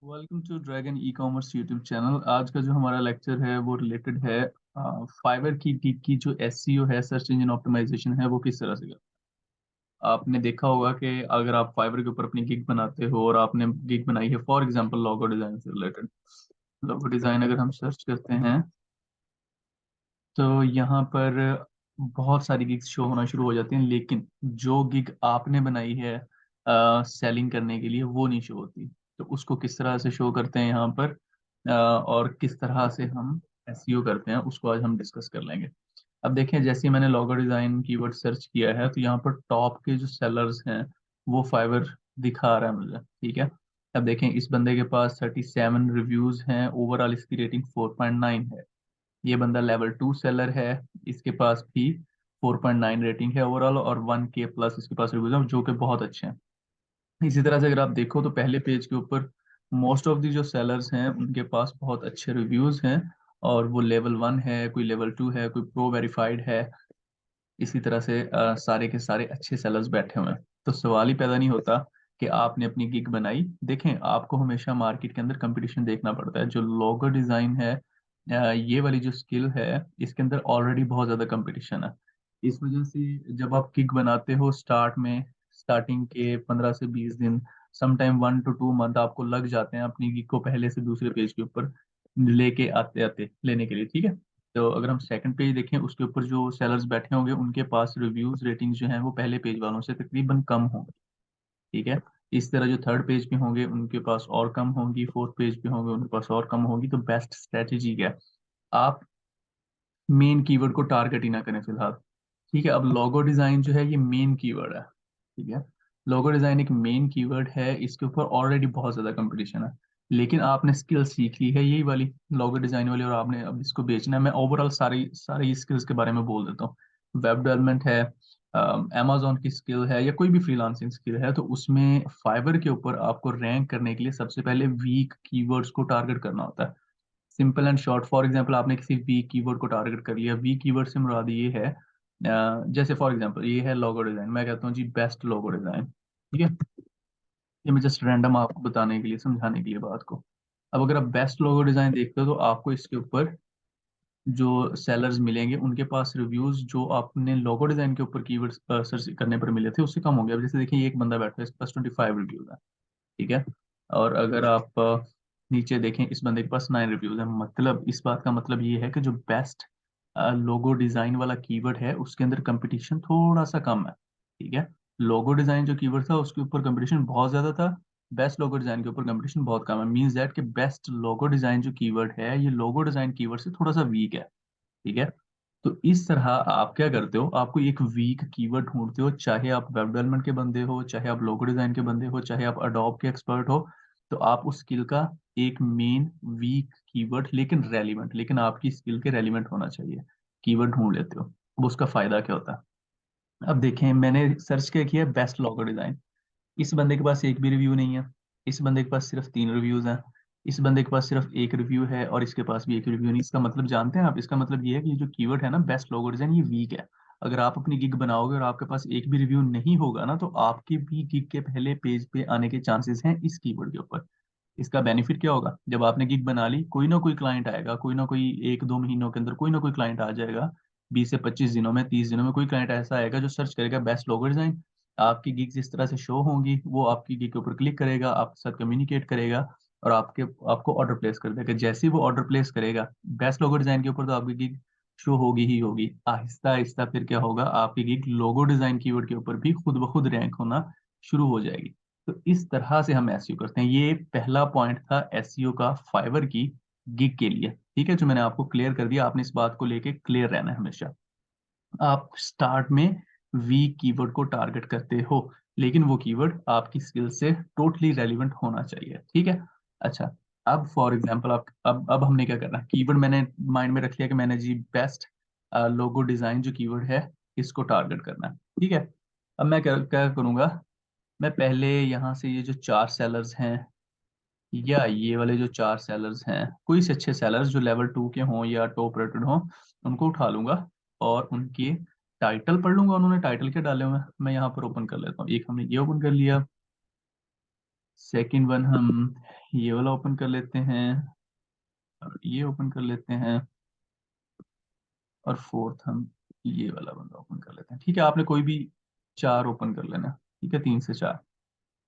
Welcome to Dragon e commerce YouTube channel. आज का जो हमारा लेक्चर है वो रिलेटेड है फाइवर की गिग की जो एसईओ है, सर्च इंजन ऑप्टिमाइजेशन है, वो किस तरह से करते हैं। आपने देखा होगा कि अगर आप फाइवर के ऊपर अपनी गिग बनाते हो और आपने गिग बनाई है फॉर एग्जांपल लोगो डिजाइन से रिलेटेड, लोगो डिजाइन अगर हम सर्च करते हैं तो यहाँ पर बहुत सारी गिग्स शो होना शुरू हो जाती हैं, लेकिन जो गिग आपने बनाई है सेलिंग करने के लिए वो नहीं शो होती। तो उसको किस तरह से शो करते हैं यहाँ पर, और किस तरह से हम एसईओ करते हैं, उसको आज हम डिस्कस कर लेंगे। अब देखें, जैसे ही मैंने लोगो डिजाइन कीवर्ड सर्च किया है तो यहाँ पर टॉप के जो सेलर्स हैं वो फाइवर दिखा रहा है मुझे। ठीक है, अब देखें इस बंदे के पास 37 रिव्यूज हैं, ओवरऑल इसकी रेटिंग 4.9 है। ये बंदा लेवल 2 सेलर है, इसके पास भी 4.9 रेटिंग है ओवरऑल, और 1K प्लस इसके पास रिव्यूज हैं जो कि बहुत अच्छे हैं। इसी तरह से अगर आप देखो तो पहले पेज के ऊपर मोस्ट ऑफ दी जो सेलर्स हैं उनके पास बहुत अच्छे रिव्यूज हैं, और वो लेवल 1 है, कोई लेवल 2 है, कोई प्रो वेरीफाइड है। इसी तरह से सारे के सारे अच्छे सेलर्स बैठे हुए हैं। तो सवाल ही पैदा नहीं होता कि आपने अपनी गिग बनाई। देखें, आपको हमेशा मार्केट के अंदर कंपटीशन देखना पड़ता है। जो लोगो डिजाइन है, ये वाली जो स्किल है, इसके अंदर ऑलरेडी बहुत ज्यादा कंपटीशन है। इस वजह से जब आप गिग बनाते हो स्टार्टिंग के 15 से 20 दिन, समटाइम 1 to 2 मंथ आपको लग जाते हैं अपनी गिग को पहले से दूसरे पेज के ऊपर लेके आते आते लेने के लिए। ठीक है, तो अगर हम सेकंड पेज देखें, उसके ऊपर जो सेलर्स बैठे होंगे उनके पास रिव्यूज रेटिंग जो है वो पहले पेज वालों से तकरीबन कम होंगे। ठीक है, इस तरह जो थर्ड पेज पे होंगे उनके पास और कम होंगी, फोर्थ पेज पे होंगे उनके पास और कम होगी। तो बेस्ट स्ट्रेटेजी क्या है, आप मेन कीवर्ड को टारगेट ही ना करें फिलहाल। ठीक है, अब लोगो डिजाइन जो है ये मेन कीवर्ड है। ठीक है, लोगो डिजाइन एक मेन कीवर्ड है, इसके ऊपर ऑलरेडी बहुत ज्यादा कंपटीशन है। लेकिन आपने स्किल सीख ली है यही वाली लोगो डिजाइन वाली, और आपने अब इसको बेचना है। मैं ओवरऑल सारी सारी स्किल्स के बारे में बोल देता हूँ। वेब डेवलपमेंट है, amazon की स्किल है, या कोई भी फ्रीलांसिंग स्किल है, तो उसमें फाइवर के ऊपर आपको रैंक करने के लिए सबसे पहले वीक कीवर्ड्स को टारगेट करना होता है। Simple and short, for example आपने किसी वीक कीवर्ड को टारगेट कर लिया। वीक कीवर्ड से मुराद ये है, जैसे फॉर एग्जांपल ये है लोगो डिजाइन, मैं कहता हूँ जी बेस्ट लोगो डिजाइन। ठीक है, ये मैं जस्ट रैंडम आपको बताने के लिए, समझाने के लिए बात को। अब अगर आप बेस्ट लोगो डिजाइन देखते हो तो आपको इसके ऊपर जो सेलर्स मिलेंगे उनके पास रिव्यूज जो आपने लोगो डिजाइन के ऊपर कीवर्ड सर्च करने पर मिले थे उससे कम होंगे। अब जैसे देखिए, ये एक बंदा बैठा है, इसके पास 25 रिव्यूज है। ठीक है, और अगर आप नीचे देखें, इस बंदे के पास 9 रिव्यूज है। मतलब इस बात का मतलब ये है कि जो बेस्ट लोगो डिजाइन वाला कीवर्ड है उसके अंदर कंपटीशन थोड़ा सा कम है। ठीक है, लोगो डिजाइन जो कीवर्ड था उसके ऊपर कंपटीशन बहुत ज्यादा था, बेस्ट लोगो डिजाइन के ऊपर कंपटीशन बहुत कम है। मींस दैट कि बेस्ट लोगो डिजाइन जो कीवर्ड है ये लोगो डिजाइन कीवर्ड से थोड़ा सा वीक है। ठीक है, तो इस तरह आप क्या करते हो, आपको एक वीक कीवर्ड ढूंढते हो, चाहे आप वेब डेवलपमेंट के बंदे हो, चाहे आप लोगो डिजाइन के बंदे हो, चाहे आप अडोब के एक्सपर्ट हो। तो आप उस स्किल का एक मेन वीक कीवर्ड, लेकिन रेलिवेंट, लेकिन आपकी स्किल के रेलिवेंट होना चाहिए, कीवर्ड ढूंढ लेते हो। अब उसका फायदा क्या होता है, अब देखें मैंने सर्च क्या किया, बेस्ट लोगो डिजाइन। इस बंदे के पास एक भी रिव्यू नहीं है, इस बंदे के पास सिर्फ 3 रिव्यूज हैं, इस बंदे के पास सिर्फ एक रिव्यू है, और इसके पास भी एक रिव्यू नहीं। इसका मतलब जानते हैं आप, इसका मतलब ये है कि ये जो कीवर्ड है ना बेस्ट लोगो डिजाइन, ये वीक है। अगर आप अपनी गिग बनाओगे और आपके पास एक भी रिव्यू नहीं होगा ना, तो आपकी भी गिग के पहले पेज पे आने के चांसेस हैं इस कीवर्ड के ऊपर। इसका बेनिफिट क्या होगा, जब आपने गिग बना ली कोई ना कोई क्लाइंट आएगा, कोई ना कोई 1-2 महीनों के अंदर कोई ना कोई क्लाइंट आ जाएगा। 20 से 25 दिनों में, 30 दिनों में कोई क्लाइंट ऐसा आएगा जो सर्च करेगा बेस्ट लोगो डिजाइन। आपकी गिग जिस तरह से शो होंगी वो आपकी गिग के ऊपर क्लिक करेगा, आपके साथ कम्युनिकेट करेगा, और आपको ऑर्डर प्लेस कर देगा। जैसे ही वो ऑर्डर प्लेस करेगा बेस्ट लोगो डिजाइन के ऊपर, तो आपकी गिग शो होगी ही होगी। आहिस्ता आहिस्ता फिर क्या होगा, आपकी गिग लोगो डिजाइन कीवर्ड के ऊपर भी खुद ब खुद रैंक होना शुरू हो जाएगी। तो इस तरह से हम एसईओ करते हैं। ये पहला पॉइंट था एसईओ का फाइवर की गिग के लिए। ठीक है, जो मैंने आपको क्लियर कर दिया, आपने इस बात को लेके क्लियर रहना है हमेशा। आप स्टार्ट में वीक कीवर्ड को टारगेट करते हो, लेकिन वो कीवर्ड आपकी स्किल से टोटली रेलिवेंट होना चाहिए। ठीक है, अच्छा, अब फॉर एग्जांपल आप, अब हमने क्या करना है, कीवर्ड मैंने माइंड में रख लिया कि मैंने जी बेस्ट लोगो डिजाइन जो कीवर्ड है इसको टारगेट करना है। ठीक है, अब मैं क्या क्या करूंगा, मैं पहले यहाँ से ये जो 4 सेलर्स हैं, या ये वाले जो 4 सेलर्स हैं, कोई से अच्छे सेलर्स जो लेवल 2 के हों या टॉप रेटेड हों, उनको उठा लूंगा और उनके टाइटल पढ़ लूंगा, उन्होंने टाइटल क्या डाले हुए हैं। मैं यहाँ पर ओपन कर लेता हूँ, एक हमने ये ओपन कर लिया, सेकंड वन हम ये वाला ओपन कर लेते हैं, और ये ओपन कर लेते हैं, और फोर्थ हम ये वाला बंदा ओपन कर लेते हैं। ठीक है, आपने कोई भी 4 ओपन कर लेना। ठीक है, 3 से 4।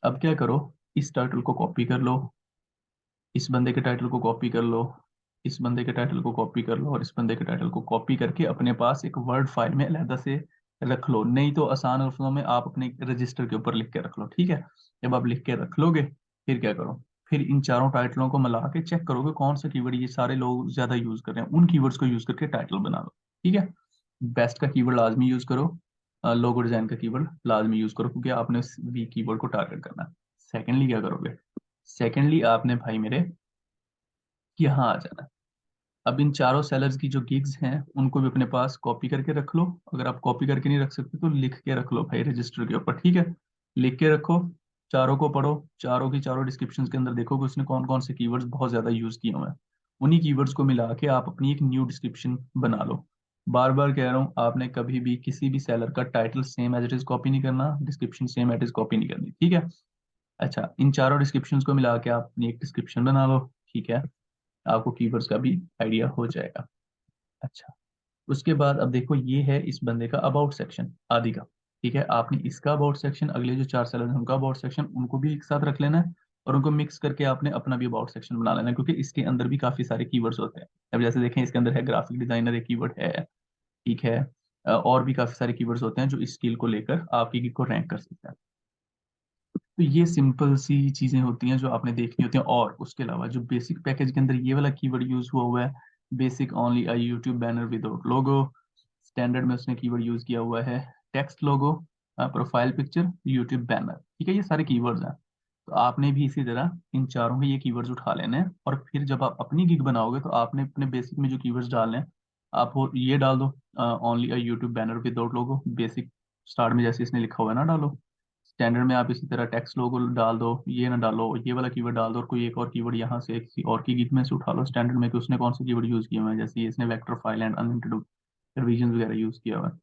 अब क्या करो, इस टाइटल को कॉपी कर लो, इस बंदे के टाइटल को कॉपी कर लो, इस बंदे के टाइटल को कॉपी कर लो, और इस बंदे के टाइटल को कॉपी करके अपने पास एक वर्ड फाइल में अलहदा से रख लो। नहीं तो आसान अल्फाजों में आप अपने रजिस्टर के ऊपर लिख के रख लो। ठीक है, जब आप लिख के रख लोगे, फिर क्या करो, फिर इन चारों टाइटलों को मिला के चेक करोगे कौन सा कीवर्ड ये सारे लोग ज्यादा यूज कर रहे हैं, उन कीवर्ड्स को यूज करके टाइटल बना लो। ठीक है, बेस्ट का कीवर्ड लाजमी यूज करो, लोगो डिजाइन का कीवर्ड लाजमी यूज करो, क्योंकि आपने उस वी कीवर्ड को टारगेट करना है। सेकेंडली क्या करोगे, सेकेंडली आपने भाई मेरे यहाँ आ जाना है। अब इन चारों सेलर्स की जो गिग्स हैं उनको भी अपने पास कॉपी करके रख लो। अगर आप कॉपी करके नहीं रख सकते तो लिख के रख लो भाई रजिस्टर के ऊपर। ठीक है, लिख के रखो, चारों को पढ़ो, चारों की चारों डिस्क्रिप्शंस के अंदर देखो कि उसने कौन कौन से कीवर्ड्स बहुत ज्यादा यूज किए हुए हैं। उन्हीं कीवर्ड्स को मिला के आप अपनी एक न्यू डिस्क्रिप्शन बना लो। बार बार कह रहा हूँ, आपने कभी भी किसी भी सेलर का title same as it is copy नहीं करना, description same as it is copy नहीं करनी। ठीक है, अच्छा, इन चारों डिस्क्रिप्शंस को मिला के आप अपनी एक डिस्क्रिप्शन बना लो। ठीक है, आपको कीवर्ड्स का भी आइडिया हो जाएगा। अच्छा, उसके बाद अब देखो, ये है इस बंदे का अबाउट सेक्शन आदि का। ठीक है, आपने इसका अबाउट सेक्शन, अगले जो 4 सेलर हैं उनका अबाउट सेक्शन, उनको भी एक साथ रख लेना है, और उनको मिक्स करके आपने अपना भी अबाउट सेक्शन बना लेना है, क्योंकि इसके अंदर भी काफी सारे कीवर्ड्स होते हैं। अब जैसे देखें, इसके अंदर है ग्राफिक डिजाइनर, एक कीवर्ड है। ठीक है, और भी काफी सारे कीवर्ड्स होते हैं जो इस स्किल को लेकर आपकी गिग को रैंक कर सकते हैं। तो ये सिंपल सी चीजें होती हैं जो आपने देखनी होती हैं। और उसके अलावा जो बेसिक पैकेज के अंदर ये वाला कीवर्ड यूज हुआ हुआ है, basic only a YouTube banner without logo, standard में उसने कीवर्ड यूज किया हुआ है टेक्स्ट लोगो, प्रोफाइल पिक्चर, यूट्यूब बैनर। ठीक है, ये सारे कीवर्ड्स हैं। तो आपने भी इसी तरह इन चारों के ये कीवर्ड्स उठा लेने हैं, और फिर जब आप अपनी गिग बनाओगे तो आपने अपने बेसिक में जो कीवर्ड्स डालने हैं, आप ये डाल दो, only a YouTube banner without logo, basic start में जैसे इसने लिखा हुआ है ना डालो। स्टैंडर्ड में आप इसी तरह टेक्स्ट लोगो डाल दो, ये ना डालो, ये वाला कीवर्ड डाल दो, और कोई एक और कीवर्ड यहाँ से किसी और की गिग में से उठा लो स्टैंडर्ड में कि उसने कौन सा कीवर्ड यूज किया हुआ है, जैसे ये इसने vector file and unlimited revision वगैरह यूज किया हुआ है।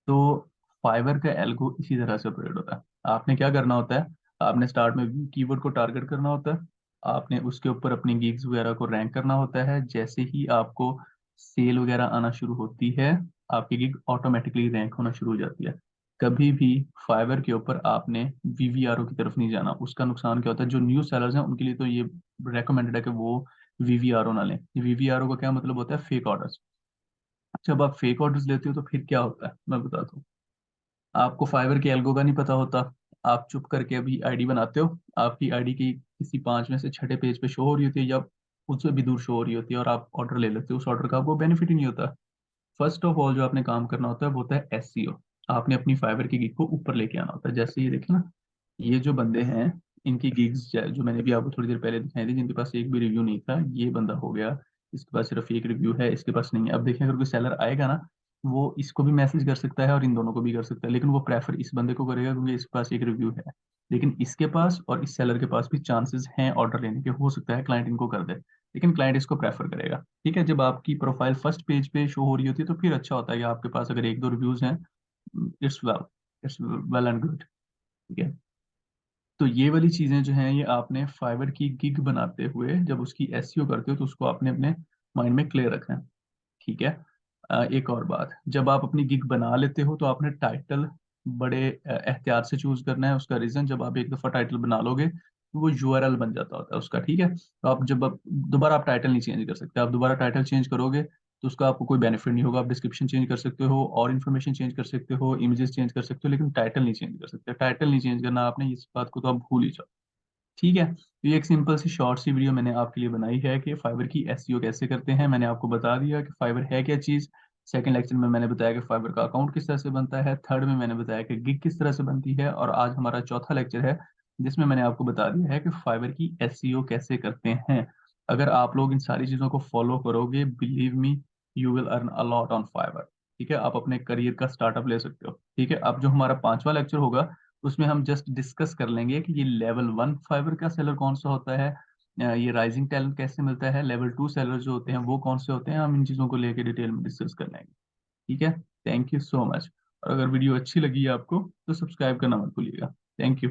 तो फाइवर का एल्गो इसी तरह से ऑपरेट होता है। आपने क्या करना होता है, आपने स्टार्ट में कीवर्ड को टारगेट करना होता है, आपने उसके ऊपर अपनी गिग्स वगैरह को रैंक करना होता है। जैसे ही आपको सेल वगैरह आना शुरू होती है, आपकी गिग ऑटोमेटिकली रैंक होना शुरू हो जाती है। कभी भी फाइवर के ऊपर आपने वीवीआरओ की तरफ नहीं जाना। उसका नुकसान क्या होता है, जो न्यू सेलर्स हैं उनके लिए तो ये रेकमेंडेड है कि वो वीवीआरओ ना लें। वीवीआरओ का क्या मतलब होता है, फेक ऑर्डर्स। जब आप फेक ऑर्डर्स लेते हो तो फिर क्या होता है मैं बताता हूँ। आपको फाइवर के एल्गो का नहीं पता होता, आप चुप करके अभी आईडी बनाते हो, आपकी आईडी की किसी 5 में से छठे पेज पे शो हो रही होती है, या उससे भी दूर शो हो रही होती है, और आप ऑर्डर ले लेते हो, उस ऑर्डर का आपको बेनिफिट ही नहीं होता। फर्स्ट ऑफ ऑल जो आपने काम करना होता है वो होता है एसईओ। आपने अपनी फाइवर की गिग को ऊपर लेके आना होता है। जैसे ये देखें ना, ये जो बंदे हैं, इनकी गिग्स जो मैंने भी आपको थोड़ी देर पहले दिखाई थी, जिनके पास एक भी रिव्यू नहीं था, ये बंदा हो गया, इसके पास सिर्फ एक रिव्यू है, इसके पास नहीं है। अब देखिए, अगर कोई सेलर आएगा ना, वो इसको भी मैसेज कर सकता है और इन दोनों को भी कर सकता है, लेकिन वो प्रेफर इस बंदे को करेगा क्योंकि इसके पास एक रिव्यू है। लेकिन इसके पास और इस सेलर के पास भी चांसेस हैं ऑर्डर लेने के, हो सकता है क्लाइंट इनको कर दे, लेकिन क्लाइंट इसको प्रेफर करेगा। ठीक है, जब आपकी प्रोफाइल फर्स्ट पेज पे शो हो रही होती है तो फिर अच्छा होता है कि आपके पास अगर एक दो रिव्यूज हैं, it's well, it's well and good. ठीक है, तो ये वाली चीजें जो हैं, ये आपने फाइवर की गिग बनाते हुए जब उसकी एसईओ करते हो तो उसको आपने अपने माइंड में क्लियर रखना है। ठीक है, एक और बात, जब आप अपनी गिग बना लेते हो तो आपने टाइटल बड़े एहतियात से चूज करना है। उसका रीजन, जब आप एक दफा टाइटल बना लोगे तो वो यूआरएल बन जाता होता है उसका। ठीक है, तो आप जब आप दोबारा आप टाइटल नहीं चेंज कर सकते। आप दोबारा टाइटल चेंज करोगे तो उसका आपको कोई बेनिफिट नहीं होगा। आप डिस्क्रिप्शन चेंज कर सकते हो, और इन्फॉर्मेशन चेंज कर सकते हो, इमेजेस चेंज कर सकते हो, लेकिन टाइटल नहीं चेंज कर सकते। टाइटल नहीं चेंज करना आपने, इस बात को तो आप भूल ही जाओ। ठीक है, तो ये एक सिंपल सी शॉर्ट सी वीडियो मैंने आपके लिए बनाई है कि फाइबर की एसईओ कैसे करते हैं। मैंने आपको बता दिया कि फाइबर है क्या चीज़। सेकंड लेक्चर में मैंने बताया कि फाइबर का अकाउंट किस तरह से बनता है। थर्ड में मैंने बताया कि गिग किस तरह से बनती है, और आज हमारा चौथा लेक्चर है जिसमें मैंने आपको बता दिया है कि फाइबर की एसईओ कैसे करते हैं। अगर आप लोग इन सारी चीज़ों को फॉलो करोगे, believe me, you will earn a lot on fibre. ठीक है, आप अपने करियर का स्टार्टअप ले सकते हो। ठीक है, अब जो हमारा 5वां लेक्चर होगा उसमें हम जस्ट डिस्कस कर लेंगे कि ये लेवल 1 फाइबर का सेलर कौन सा होता है, ये राइजिंग टैलेंट कैसे मिलता है, लेवल 2 सेलर जो होते हैं वो कौन से होते हैं, हम इन चीज़ों को लेकर डिटेल में डिस्कस कर लेंगे। ठीक है, थैंक यू सो मच। और अगर वीडियो अच्छी लगी है आपको तो सब्सक्राइब करना मत भूलिएगा। Thank you.